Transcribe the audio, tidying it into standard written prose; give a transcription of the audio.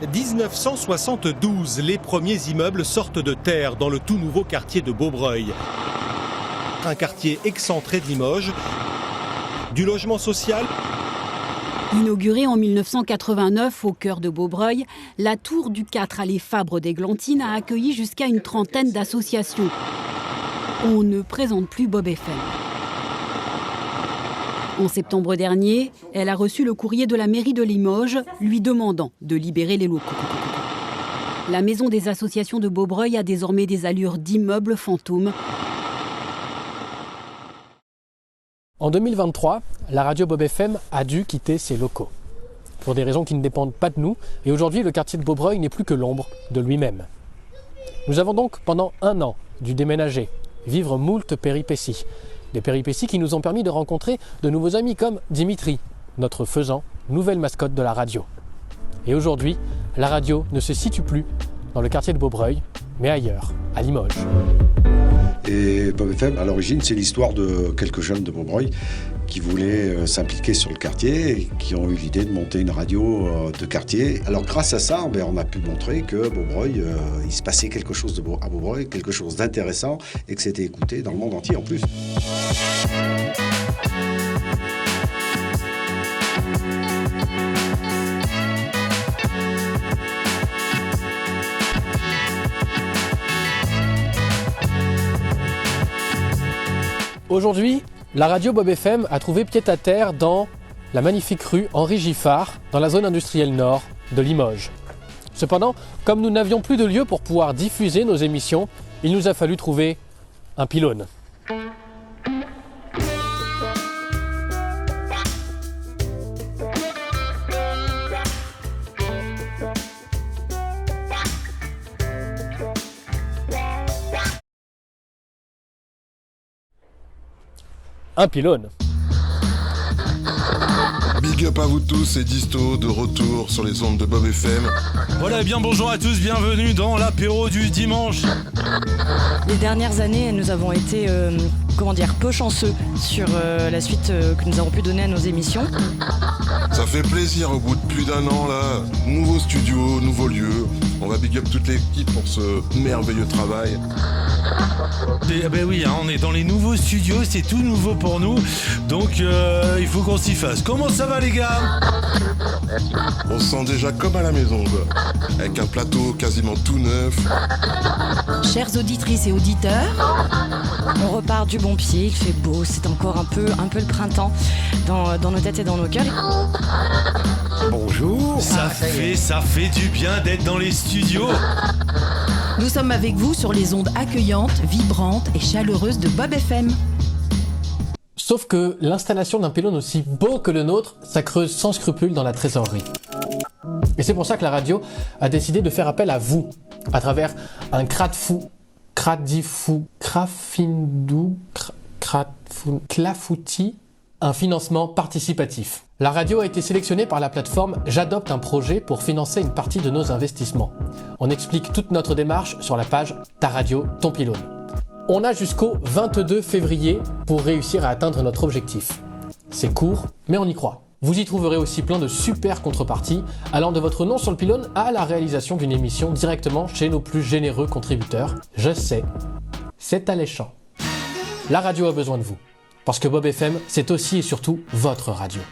1972, les premiers immeubles sortent de terre dans le tout nouveau quartier de Beaubreuil. Un quartier excentré de Limoges. Du logement social. Inaugurée en 1989 au cœur de Beaubreuil, la tour du 4 allée Fabre-d'Églantine a accueilli jusqu'à une trentaine d'associations. On ne présente plus Bob FM. En septembre dernier, elle a reçu le courrier de la mairie de Limoges lui demandant de libérer les locaux. La maison des associations de Beaubreuil a désormais des allures d'immeuble fantôme. En 2023, la radio Bob FM a dû quitter ses locaux. Pour des raisons qui ne dépendent pas de nous, et aujourd'hui le quartier de Beaubreuil n'est plus que l'ombre de lui-même. Nous avons donc pendant 1 an dû déménager, vivre moult péripéties. Des péripéties qui nous ont permis de rencontrer de nouveaux amis comme Dimitri, notre faisan, nouvelle mascotte de la radio. Et aujourd'hui, la radio ne se situe plus dans le quartier de Beaubreuil, mais ailleurs, à Limoges. Et Bob FM, à l'origine, c'est l'histoire de quelques jeunes de Beaubreuil qui voulaient s'impliquer sur le quartier et qui ont eu l'idée de monter une radio de quartier. Alors grâce à ça, on a pu montrer que Beaubreuil, il se passait quelque chose à Beaubreuil, quelque chose d'intéressant et que c'était écouté dans le monde entier en plus. Aujourd'hui, la radio Bob FM a trouvé pied à terre dans la magnifique rue Henri Giffard, dans la zone industrielle nord de Limoges. Cependant, comme nous n'avions plus de lieu pour pouvoir diffuser nos émissions, il nous a fallu trouver un pylône. Un pylône. Big up à vous tous, c'est Disto de retour sur les ondes de Bob FM. Voilà, bien bonjour à tous, bienvenue dans l'apéro du dimanche. Les dernières années, nous avons été peu chanceux sur la suite que nous avons pu donner à nos émissions. Ça fait plaisir au bout de plus d'1 an là, nouveau studio, nouveau lieu. On va big up toute l'équipe pour ce merveilleux travail. Ben oui, on est dans les nouveaux studios, c'est tout nouveau pour nous, donc il faut qu'on s'y fasse. Comment ça va les gars ? On se sent déjà comme à la maison, quoi. Avec un plateau quasiment tout neuf. Chères auditrices et auditeurs, on repart du bon pied, il fait beau, c'est encore un peu le printemps dans nos têtes et dans nos cœurs. Bonjour. Ça fait du bien d'être dans les studios. Nous sommes avec vous sur les ondes accueillantes, vibrantes et chaleureuses de Bob FM. Sauf que l'installation d'un pylône aussi beau que le nôtre, ça creuse sans scrupule dans la trésorerie. Et c'est pour ça que la radio a décidé de faire appel à vous, à travers un clafoutis, un financement participatif. La radio a été sélectionnée par la plateforme J'adopte un projet pour financer une partie de nos investissements. On explique toute notre démarche sur la page Ta radio, ton pylône. On a jusqu'au 22 février pour réussir à atteindre notre objectif. C'est court, mais on y croit. Vous y trouverez aussi plein de super contreparties, allant de votre nom sur le pylône à la réalisation d'une émission directement chez nos plus généreux contributeurs. Je sais, c'est alléchant. La radio a besoin de vous. Parce que Bob FM, c'est aussi et surtout votre radio.